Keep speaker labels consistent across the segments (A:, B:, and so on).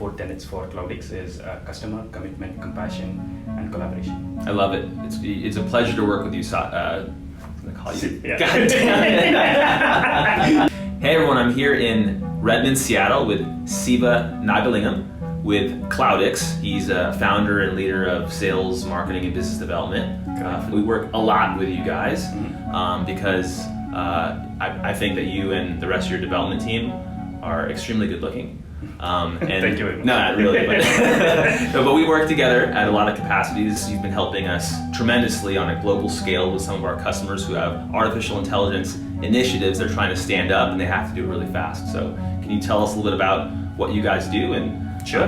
A: 4 tenets for Cloudix is customer, commitment, compassion, and collaboration.
B: I love it. It's a pleasure to work with you. I'm gonna call you.
A: Yeah.
B: God damn it. Hey everyone, I'm here in Redmond, Seattle with Siva Nagalingam with Cloudix. He's a founder and leader of sales, marketing, and business development. We work a lot with you guys because I think that you and the rest of your development team are extremely good looking.
A: And thank you very much.
B: No, not really. But we work together at a lot of capacities. You've been helping us tremendously on a global scale with some of our customers who have artificial intelligence initiatives they're trying to stand up and they have to do it really fast. So can you tell us a little bit about what you guys do and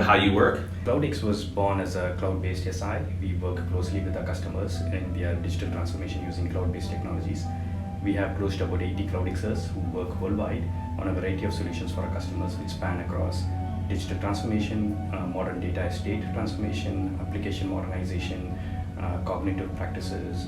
B: how you work?
A: Cloudix was born as a cloud-based SI. We work closely with our customers in their digital transformation using cloud-based technologies. We have close to about 80 Cloudixers who work worldwide on a variety of solutions for our customers which span across digital transformation, modern data estate transformation, application modernization, cognitive practices,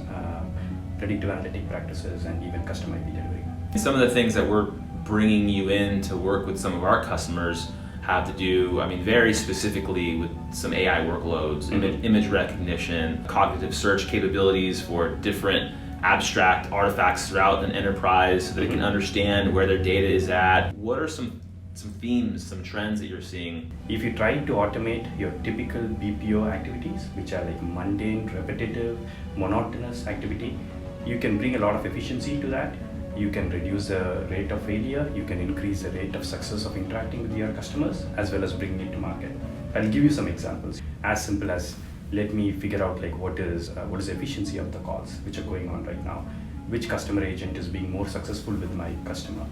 A: predictive analytic practices, and even custom IP delivery.
B: Some of the things that we're bringing you in to work with some of our customers have to do, very specifically with some AI workloads, image recognition, cognitive search capabilities for different abstract artifacts throughout an enterprise so that they can understand where their data is at. What are some themes, some trends that you're seeing?
A: If you try to automate your typical BPO activities, which are like mundane, repetitive, monotonous activity, you can bring a lot of efficiency to that. You can reduce the rate of failure, you can increase the rate of success of interacting with your customers, as well as bringing it to market. I'll give you some examples. As simple as, let me figure out like what is the efficiency of the calls which are going on right now. Which customer agent is being more successful with my customer?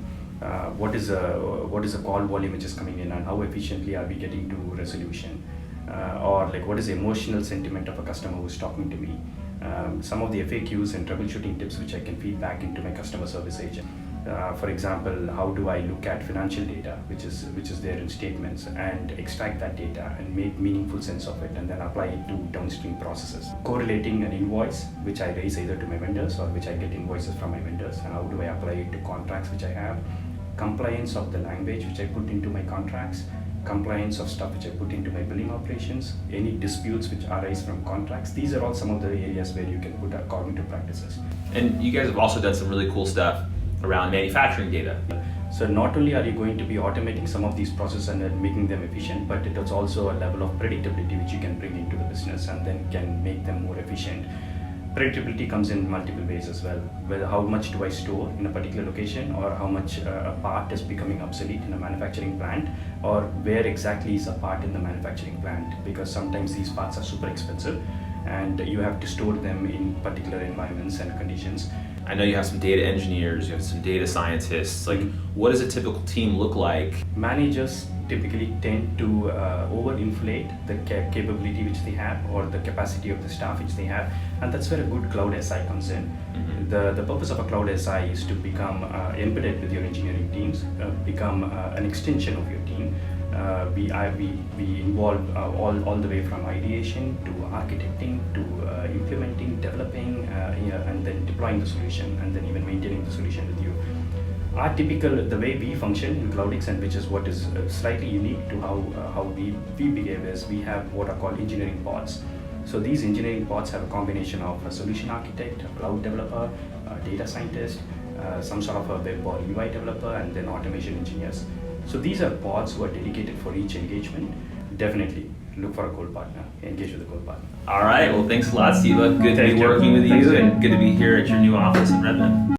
A: What is the call volume which is coming in, and how efficiently are we getting to resolution? Or like what is the emotional sentiment of a customer who's talking to me? Some of the FAQs and troubleshooting tips which I can feed back into my customer service agent. For example, how do I look at financial data which is there in statements and extract that data and make meaningful sense of it and then apply it to downstream processes. Correlating an invoice which I raise either to my vendors or which I get invoices from my vendors, and how do I apply it to contracts which I have. Compliance of the language which I put into my contracts, compliance of stuff which I put into my billing operations, any disputes which arise from contracts. These are all some of the areas where you can put our cognitive practices.
B: And you guys have also done some really cool stuff around manufacturing data.
A: So not only are you going to be automating some of these processes and then making them efficient, but it is also a level of predictability which you can bring into the business and then can make them more efficient. Predictability comes in multiple ways as well. Whether how much do I store in a particular location, or how much a part is becoming obsolete in a manufacturing plant, or where exactly is a part in the manufacturing plant, because sometimes these parts are super expensive and you have to store them in particular environments and conditions.
B: I know you have some data engineers, you have some data scientists. Like, what does a typical team look like?
A: Managers typically tend to overinflate the capability which they have, or the capacity of the staff which they have, and that's where a good cloud SI comes in. The purpose of a cloud SI is to become embedded with your engineering teams, become an extension of your team. We involve all the way from ideation to architecting to implementing, developing, and then deploying the solution, and then even maintaining the solution with you. The way we function in Cloudix, and which is what is slightly unique to how we behave, is we have what are called engineering pods. So these engineering pods have a combination of a solution architect, a cloud developer, a data scientist, some sort of a web or UI developer, and then automation engineers. So these are pods who are dedicated for each engagement. Definitely look for a goal partner, engage with a goal partner.
B: All right, well thanks a lot, Siva. Good to be working with you and good to be here at your new office in Redmond.